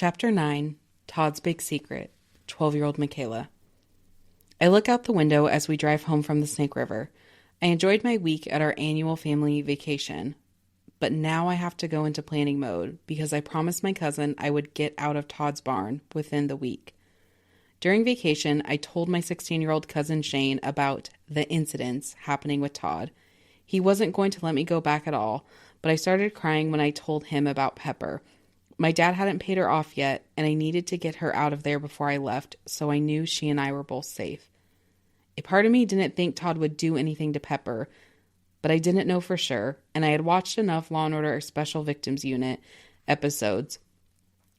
Chapter 9, Todd's Big Secret, 12-year-old Michaela. I look out the window as we drive home from the Snake River. I enjoyed my week at our annual family vacation, but now I have to go into planning mode because I promised my cousin I would get out of Todd's barn within the week. During vacation, I told my 16-year-old cousin Shane about the incidents happening with Todd. He wasn't going to let me go back at all, but I started crying when I told him about Pepper. My dad hadn't paid her off yet, and I needed to get her out of there before I left, so I knew she and I were both safe. A part of me didn't think Todd would do anything to Pepper, but I didn't know for sure, and I had watched enough Law & Order Special Victims Unit episodes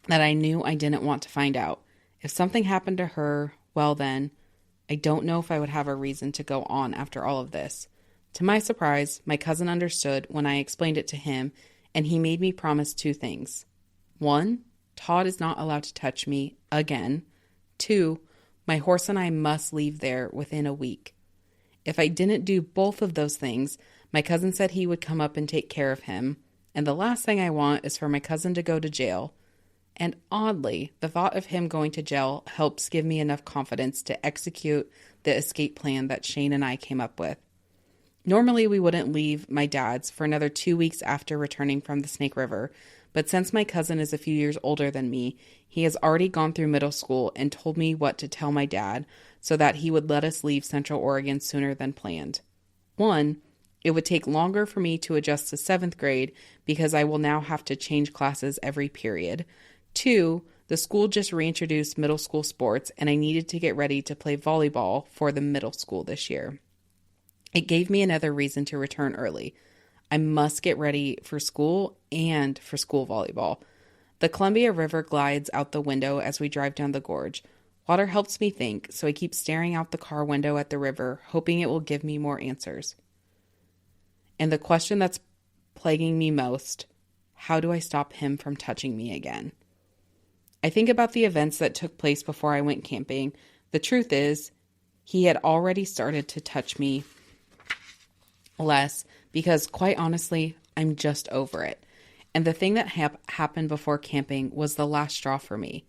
that I knew I didn't want to find out. If something happened to her, well then, I don't know if I would have a reason to go on after all of this. To my surprise, my cousin understood when I explained it to him, and he made me promise 2 things. 1, Todd is not allowed to touch me again. 2, my horse and I must leave there within a week. If I didn't do both of those things, my cousin said he would come up and take care of him. And the last thing I want is for my cousin to go to jail. And oddly, the thought of him going to jail helps give me enough confidence to execute the escape plan that Shane and I came up with. Normally, we wouldn't leave my dad's for another 2 weeks after returning from the Snake River, but since my cousin is a few years older than me, he has already gone through middle school and told me what to tell my dad so that he would let us leave Central Oregon sooner than planned. 1, it would take longer for me to adjust to 7th grade because I will now have to change classes every period. 2, the school just reintroduced middle school sports and I needed to get ready to play volleyball for the middle school this year. It gave me another reason to return early. I must get ready for school and for school volleyball. The Columbia River glides out the window as we drive down the gorge. Water helps me think, so I keep staring out the car window at the river, hoping it will give me more answers. And the question that's plaguing me most, how do I stop him from touching me again? I think about the events that took place before I went camping. The truth is, he had already started to touch me less because, quite honestly, I'm just over it. And the thing that happened before camping was the last straw for me.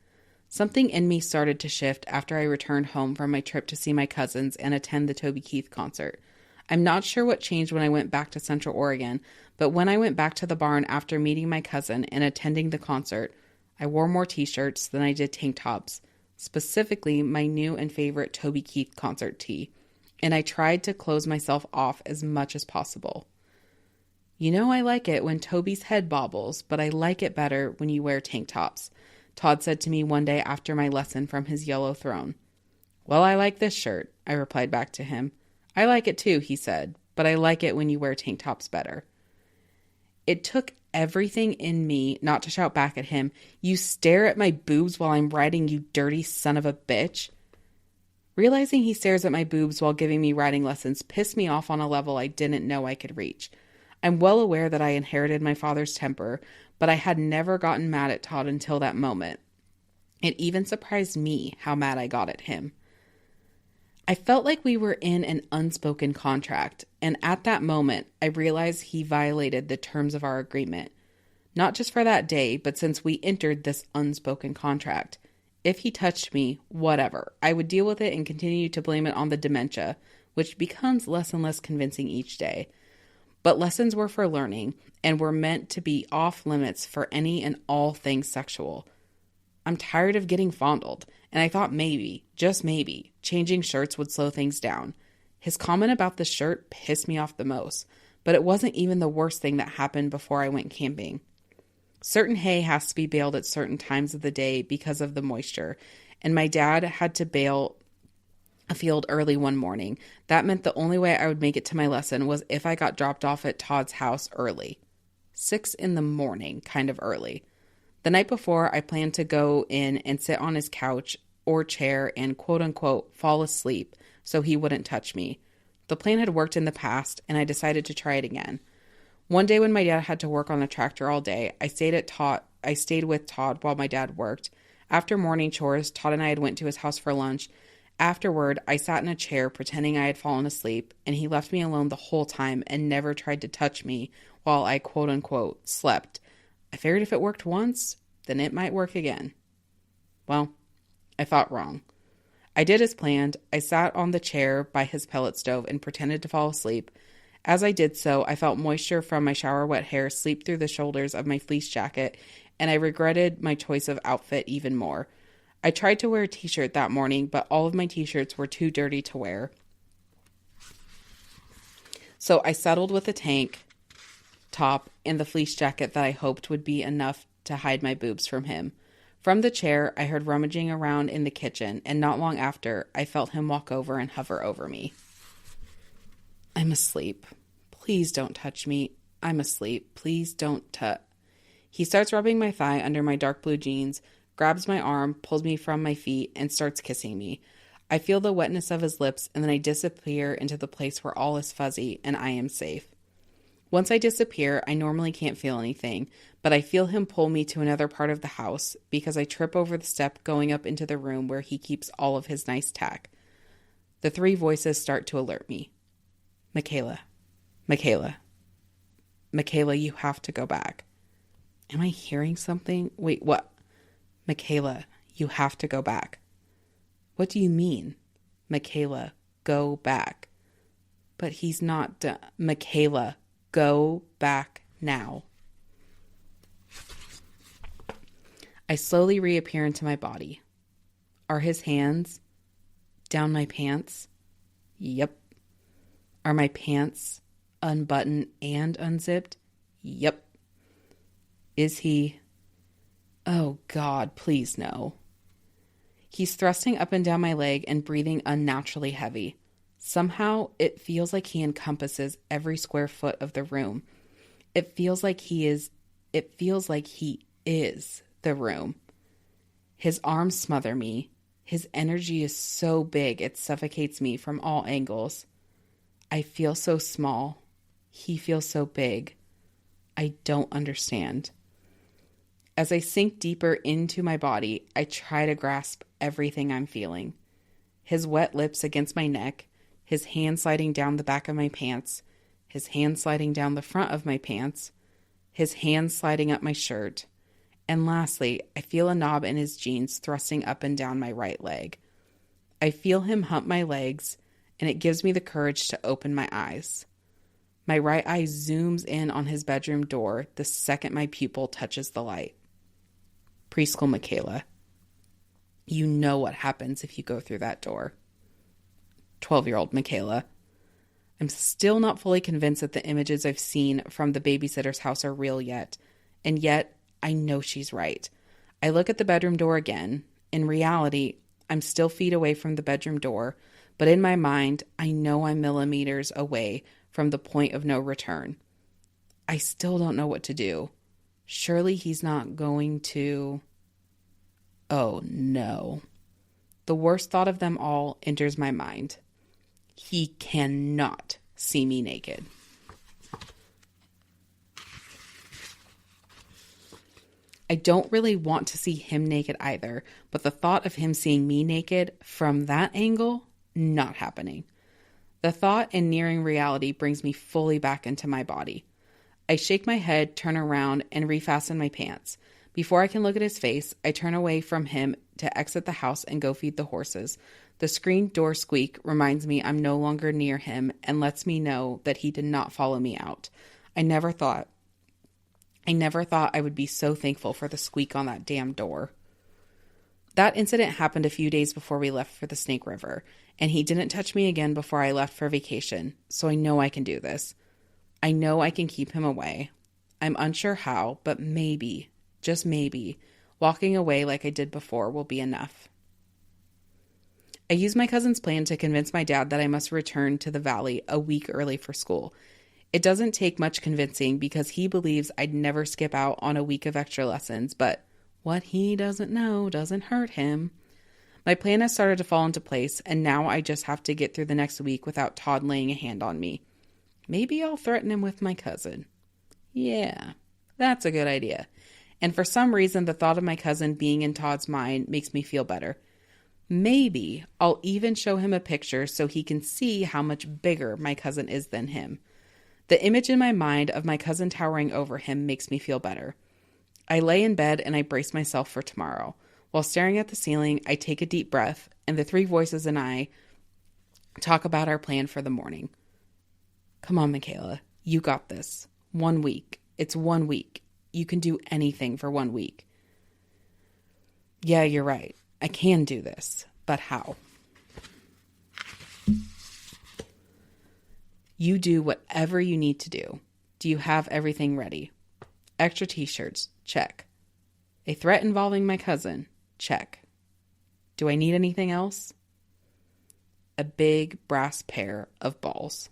Something in me started to shift after I returned home from my trip to see my cousins and attend the Toby Keith concert. I'm not sure what changed when I went back to Central Oregon, but when I went back to the barn after meeting my cousin and attending the concert, I wore more t-shirts than I did tank tops, specifically my new and favorite Toby Keith concert tee, and I tried to close myself off as much as possible. You know I like it when Toby's head bobbles, but I like it better when you wear tank tops, Todd said to me one day after my lesson from his yellow throne. Well, I like this shirt, I replied back to him. I like it too, he said, but I like it when you wear tank tops better. It took everything in me not to shout back at him, "You stare at my boobs while I'm riding, you dirty son of a bitch." Realizing he stares at my boobs while giving me riding lessons pissed me off on a level I didn't know I could reach. I'm well aware that I inherited my father's temper, but I had never gotten mad at Todd until that moment. It even surprised me how mad I got at him. I felt like we were in an unspoken contract, and at that moment, I realized he violated the terms of our agreement. Not just for that day, but since we entered this unspoken contract. If he touched me, whatever, I would deal with it and continue to blame it on the dementia, which becomes less and less convincing each day. But lessons were for learning, and were meant to be off limits for any and all things sexual. I'm tired of getting fondled, and I thought maybe, just maybe, changing shirts would slow things down. His comment about the shirt pissed me off the most, but it wasn't even the worst thing that happened before I went camping. Certain hay has to be baled at certain times of the day because of the moisture, and my dad had to bale a field early one morning. That meant the only way I would make it to my lesson was if I got dropped off at Todd's house early. 6 a.m, kind of early. The night before, I planned to go in and sit on his couch or chair and quote-unquote fall asleep so he wouldn't touch me. The plan had worked in the past, and I decided to try it again. One day when my dad had to work on the tractor all day, I stayed with Todd while my dad worked. After morning chores, Todd and I had went to his house for lunch. Afterward, I sat in a chair pretending I had fallen asleep, and he left me alone the whole time and never tried to touch me while I quote-unquote slept. I figured if it worked once, then it might work again. Well, I thought wrong. I did as planned. I sat on the chair by his pellet stove and pretended to fall asleep. As I did so, I felt moisture from my shower-wet hair sleep through the shoulders of my fleece jacket, and I regretted my choice of outfit even more. I tried to wear a t-shirt that morning, but all of my t-shirts were too dirty to wear. So I settled with a tank top and the fleece jacket that I hoped would be enough to hide my boobs from him. From the chair, I heard rummaging around in the kitchen, and not long after, I felt him walk over and hover over me. I'm asleep. Please don't touch me. I'm asleep. Please don't touch. He starts rubbing my thigh under my dark blue jeans, grabs my arm, pulls me from my feet, and starts kissing me. I feel the wetness of his lips, and then I disappear into the place where all is fuzzy and I am safe. Once I disappear, I normally can't feel anything, but I feel him pull me to another part of the house because I trip over the step going up into the room where he keeps all of his nice tack. The three voices start to alert me. Michaela, Michaela, Michaela, you have to go back. Am I hearing something? Wait, what? Michaela, you have to go back. What do you mean? Michaela, go back. But he's not done. Michaela, go back now. I slowly reappear into my body. Are his hands down my pants? Yep. Are my pants unbuttoned and unzipped? Yep. Is he? Oh God, please no. He's thrusting up and down my leg and breathing unnaturally heavy. Somehow it feels like he encompasses every square foot of the room. It feels like he is the room. His arms smother me. His energy is so big it suffocates me from all angles. I feel so small. He feels so big. I don't understand. As I sink deeper into my body, I try to grasp everything I'm feeling. His wet lips against my neck, his hand sliding down the back of my pants, his hand sliding down the front of my pants, his hand sliding up my shirt, and lastly, I feel a knob in his jeans thrusting up and down my right leg. I feel him hump my legs, and it gives me the courage to open my eyes. My right eye zooms in on his bedroom door the second my pupil touches the light. Preschool Michaela. You know what happens if you go through that door. 12-year-old Michaela. I'm still not fully convinced that the images I've seen from the babysitter's house are real yet, and yet I know she's right. I look at the bedroom door again. In reality, I'm still feet away from the bedroom door, but in my mind, I know I'm millimeters away from the point of no return. I still don't know what to do. Surely he's not going to... Oh, no. The worst thought of them all enters my mind. He cannot see me naked. I don't really want to see him naked either, but the thought of him seeing me naked from that angle, not happening. The thought and nearing reality brings me fully back into my body. I shake my head, turn around, and refasten my pants. Before I can look at his face, I turn away from him to exit the house and go feed the horses. The screen door squeak reminds me I'm no longer near him and lets me know that he did not follow me out. I never thought I would be so thankful for the squeak on that damn door. That incident happened a few days before we left for the Snake River, and he didn't touch me again before I left for vacation, so I know I can do this. I know I can keep him away. I'm unsure how, but maybe, just maybe, walking away like I did before will be enough. I used my cousin's plan to convince my dad that I must return to the valley a week early for school. It doesn't take much convincing because he believes I'd never skip out on a week of extra lessons, but what he doesn't know doesn't hurt him. My plan has started to fall into place, and now I just have to get through the next week without Todd laying a hand on me. Maybe I'll threaten him with my cousin. Yeah, that's a good idea. And for some reason, the thought of my cousin being in Todd's mind makes me feel better. Maybe I'll even show him a picture so he can see how much bigger my cousin is than him. The image in my mind of my cousin towering over him makes me feel better. I lay in bed and I brace myself for tomorrow. While staring at the ceiling, I take a deep breath, and the three voices and I talk about our plan for the morning. Come on, Michaela. You got this. 1 week. It's 1 week. You can do anything for 1 week. Yeah, you're right. I can do this. But how? You do whatever you need to do. Do you have everything ready? Extra t-shirts. Check. A threat involving my cousin. Check. Do I need anything else? A big brass pair of balls.